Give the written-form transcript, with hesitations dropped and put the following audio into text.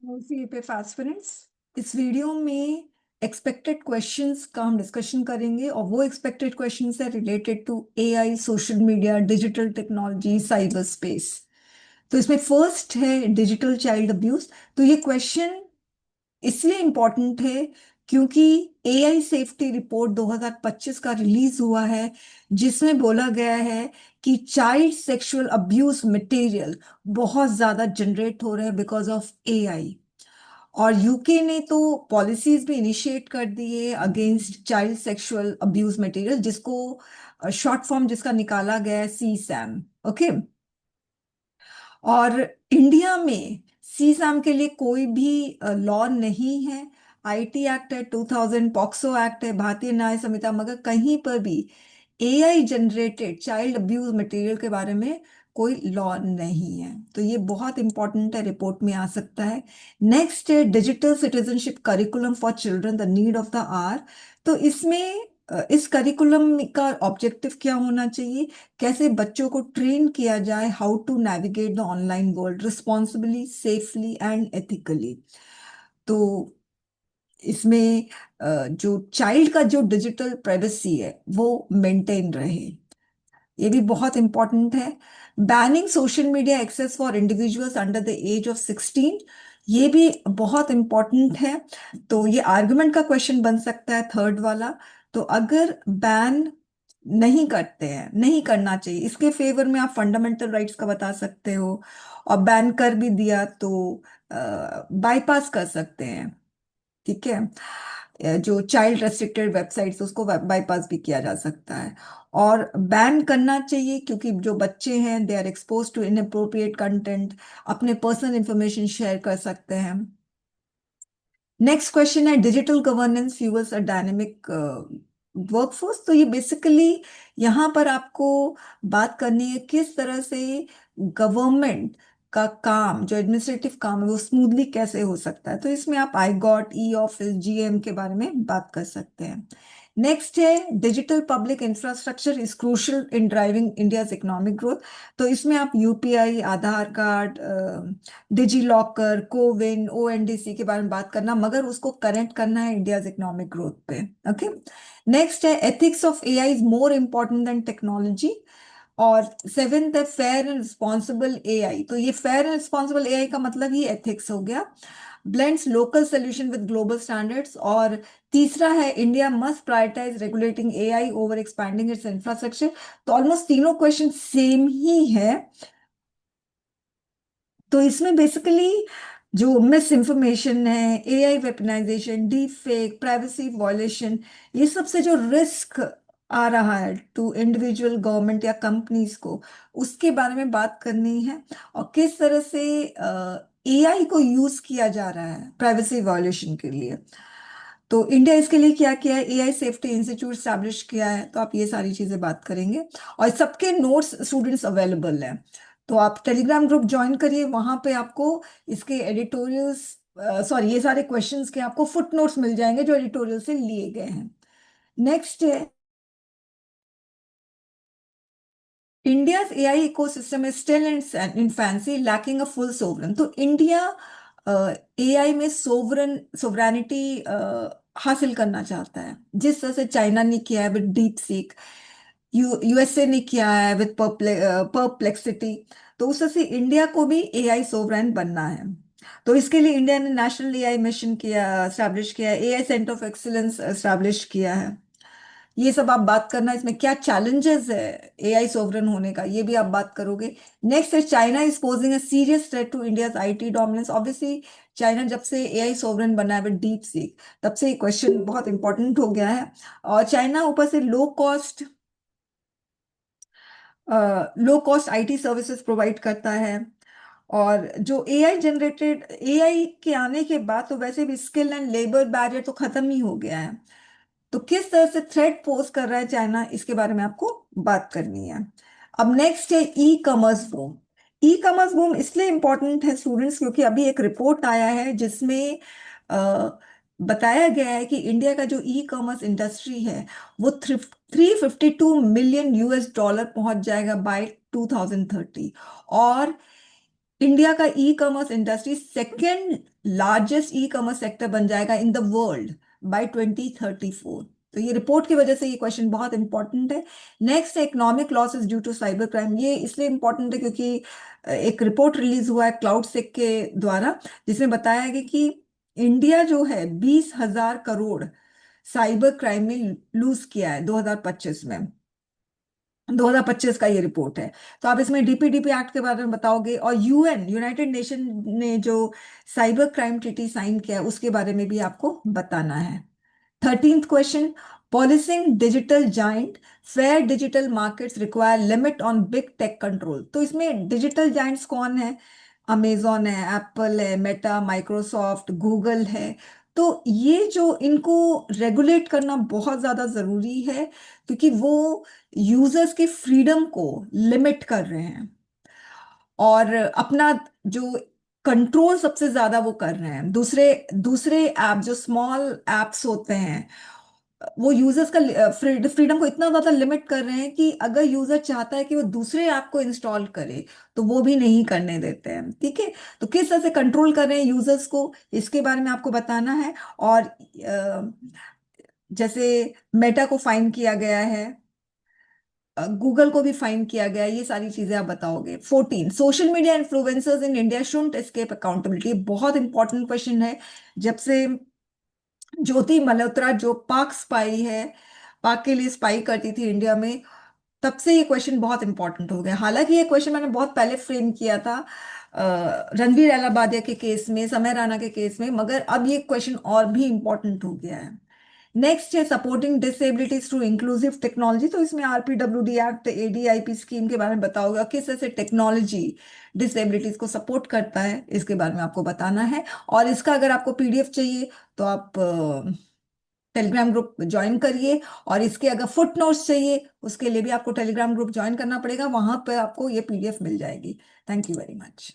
CAPF aspirants, इस video में expected questions का हम डिस्कशन करेंगे और वो एक्सपेक्टेड क्वेश्चंस है related to AI, social media, digital technology, cyber space. तो इसमें फर्स्ट है डिजिटल चाइल्ड अब्यूज। तो ये क्वेश्चन इसलिए इम्पोर्टेंट है क्योंकि एआई सेफ्टी रिपोर्ट 2025 का रिलीज हुआ है, जिसमें बोला गया है कि चाइल्ड सेक्सुअल अब्यूज मटेरियल बहुत ज्यादा जनरेट हो रहे हैं बिकॉज ऑफ एआई। और यूके ने तो पॉलिसीज भी इनिशिएट कर दी है against child sexual abuse material, जिसको शॉर्ट फॉर्म जिसका निकाला गया है सी सैम। ओके। और इंडिया में सीसैम के लिए कोई भी लॉ नहीं है। आईटी एक्ट है 2000, पॉक्सो एक्ट है, भारतीय न्याय संहिता, मगर कहीं पर भी AI generated child abuse material के बारे में कोई लॉ नहीं है। तो ये बहुत इंपॉर्टेंट है, रिपोर्ट में आ सकता है। नेक्स्ट है digital citizenship curriculum for children, the need of the hour. तो इसमें इस करिकुलम का ऑब्जेक्टिव क्या होना चाहिए, कैसे बच्चों को ट्रेन किया जाए how to navigate the online world responsibly, safely and ethically. तो इसमें जो चाइल्ड का जो डिजिटल प्राइवेसी है वो मेंटेन रहे, ये भी बहुत इंपॉर्टेंट है। Banning social media access for individuals under the age of 16, ये भी बहुत इंपॉर्टेंट है। तो ये आर्गुमेंट का क्वेश्चन बन सकता है, थर्ड वाला। तो अगर बैन नहीं करते हैं, नहीं करना चाहिए, इसके फेवर में आप फंडामेंटल राइट्स का बता सकते हो। और बैन कर भी दिया तो बाईपास कर सकते हैं, ठीक है। जो चाइल्ड रेस्ट्रिक्टेड वेबसाइट्स उसको बाईपास भी किया जा सकता है। और बैन करना चाहिए क्योंकि जो बच्चे हैं they are expose to inappropriate content, अपने पर्सनल इंफॉर्मेशन शेयर कर सकते हैं। नेक्स्ट क्वेश्चन है digital governance fuels a dynamic workforce. तो ये बेसिकली यहाँ पर आपको बात करनी है किस तरह से गवर्नमेंट का काम, जो एडमिनिस्ट्रेटिव काम है, वो स्मूथली कैसे हो सकता है। तो इसमें आप I got, e office, GM के बारे में बात कर सकते हैं। नेक्स्ट है digital public infrastructure is crucial in driving India's economic growth. तो इसमें आप यूपीआई, आधार card, digi locker, CoWIN, ONDC के बारे में बात करना, मगर उसको कनेक्ट करना है इंडियाज इकोनॉमिक ग्रोथ पे। ओके। नेक्स्ट है ethics of AI is more important then technology. और सेवेंथ है फेयर एंड रिस्पॉन्सिबल एआई। तो ये फेयर एंड रिस्पॉन्सिबल एआई का मतलब ही एथिक्स हो गया, blends local solution with global standards. और तीसरा है India must prioritise regulating AI over expanding its infrastructure. तो ऑलमोस्ट तीनों क्वेश्चन सेम ही है। तो इसमें बेसिकली जो मिस इंफॉर्मेशन है, AI weaponisation, deep fake, privacy violation, ये सबसे जो रिस्क आ रहा है टू इंडिविजुअल, गवर्नमेंट या कंपनीज को, उसके बारे में बात करनी है। और किस तरह से एआई को यूज किया जा रहा है प्राइवेसी वॉयलेशन के लिए। तो इंडिया इसके लिए क्या किया है, एआई सेफ्टी इंस्टीट्यूट स्टैब्लिश किया है। तो आप ये सारी चीजें बात करेंगे। और सबके नोट्स स्टूडेंट्स अवेलेबल हैं, तो आप टेलीग्राम ग्रुप ज्वाइन करिए, वहां पे आपको इसके एडिटोरियल्स, सॉरी, ये सारे क्वेश्चंस के आपको फुट नोट्स मिल जाएंगे जो एडिटोरियल से लिए गए हैं। नेक्स्ट है India's AI ecosystem is still in infancy, lacking a full sovereign. तो इंडिया एआई में सोवरेनिटी हासिल करना चाहता है, जिस तरह से चाइना ने किया है विद डीप सीक, यूएसए ने किया है विद परप्लेक्सिटी। तो उस तरह से इंडिया को भी एआई सोवरेन बनना है। तो इसके लिए इंडिया ने नेशनल एआई मिशन किया, स्टैब्लिश किया है, AI centre of excellence establish किया है। ये सब आप बात करना, इसमें क्या चैलेंजेस है एआई सोवरेन होने का, ये भी आप बात करोगे। नेक्स्ट है China is posing a serious threat to India's IT dominance. Obviously China जब से एआई सोवरेन बना है विद डीप सीक, तब से ये क्वेश्चन बहुत इंपॉर्टेंट हो गया है। और चाइना ऊपर से low cost IT services provide करता है। और जो एआई जनरेटेड, एआई के आने के बाद तो वैसे भी स्किल एंड लेबर बैरियर तो खत्म ही हो गया है। तो किस तरह से थ्रेट पोज कर रहा है चाइना, इसके बारे में आपको बात करनी है। अब नेक्स्ट है e commerce boom. E commerce boom इसलिए इंपॉर्टेंट है स्टूडेंट्स क्योंकि अभी एक रिपोर्ट आया है जिसमें बताया गया है कि इंडिया का जो ई कॉमर्स इंडस्ट्री है वो 352 मिलियन यूएस डॉलर पहुंच जाएगा बाय 2030। और इंडिया का e commerce industry second largest e commerce sector बन जाएगा इन द वर्ल्ड बाय 2034। तो ये रिपोर्ट की वजह से ये क्वेश्चन बहुत इंपॉर्टेंट है। Next, economic losses due to cyber crime. ये इसलिए इंपॉर्टेंट है क्योंकि एक रिपोर्ट रिलीज हुआ है क्लाउड सेक के द्वारा, जिसमें बताया गया कि इंडिया जो है 20,000 करोड़ साइबर क्राइम में लूज किया है 2025 में। 2025 का ये रिपोर्ट है। तो आप इसमें डीपीडीपी एक्ट के बारे में बताओगे, और यूएन यूनाइटेड नेशन ने जो साइबर क्राइम ट्रीटी साइन किया है उसके बारे में भी आपको बताना है। 13th question, policing digital giant, fair digital markets require limit on big tech control. तो इसमें डिजिटल जाइंट्स कौन है? अमेजॉन है, एप्पल है, मेटा, माइक्रोसॉफ्ट, गूगल है। तो ये जो इनको रेगुलेट करना बहुत ज्यादा जरूरी है, क्योंकि वो यूजर्स के फ्रीडम को लिमिट कर रहे हैं और अपना जो कंट्रोल सबसे ज्यादा वो कर रहे हैं। दूसरे दूसरे ऐप जो स्मॉल एप्स होते हैं वो यूजर्स का फ्रीडम को इतना ज्यादा लिमिट कर रहे हैं कि अगर यूजर चाहता है कि वो दूसरे ऐप को इंस्टॉल करे तो वो भी नहीं करने देते हैं। ठीक है, तो किस तरह से कंट्रोल कर रहे हैं यूजर्स को, इसके बारे में आपको बताना है। और जैसे मेटा को फाइन किया गया है, गूगल को भी फाइन किया गया है, ये सारी चीजें आप बताओगे। 14, social media influencers in India shouldn't escape accountability. बहुत इंपॉर्टेंट क्वेश्चन है। जब से ज्योति मल्होत्रा जो पाक स्पाई है, पाक के लिए स्पाई करती थी इंडिया में, तब से ये क्वेश्चन बहुत इंपॉर्टेंट हो गया। हालांकि ये क्वेश्चन मैंने बहुत पहले फ्रेम किया था रणवीर अलाहाबादिया के केस में, समय राणा के केस में, मगर अब ये क्वेश्चन और भी इंपॉर्टेंट हो गया है। नेक्स्ट है supporting disabilities through inclusive technology. तो इसमें आरपीडब्ल्यूडी एक्ट, एडीआईपी स्कीम के बारे में बताओगे और किस तरह से टेक्नोलॉजी डिसेबिलिटीज को सपोर्ट करता है, इसके बारे में आपको बताना है। और इसका अगर आपको पीडीएफ चाहिए तो आप टेलीग्राम ग्रुप ज्वाइन करिए, और इसके अगर फुट नोट्स चाहिए उसके लिए भी आपको टेलीग्राम ग्रुप ज्वाइन करना पड़ेगा, वहां पर आपको ये पीडीएफ मिल जाएगी। Thank you very much.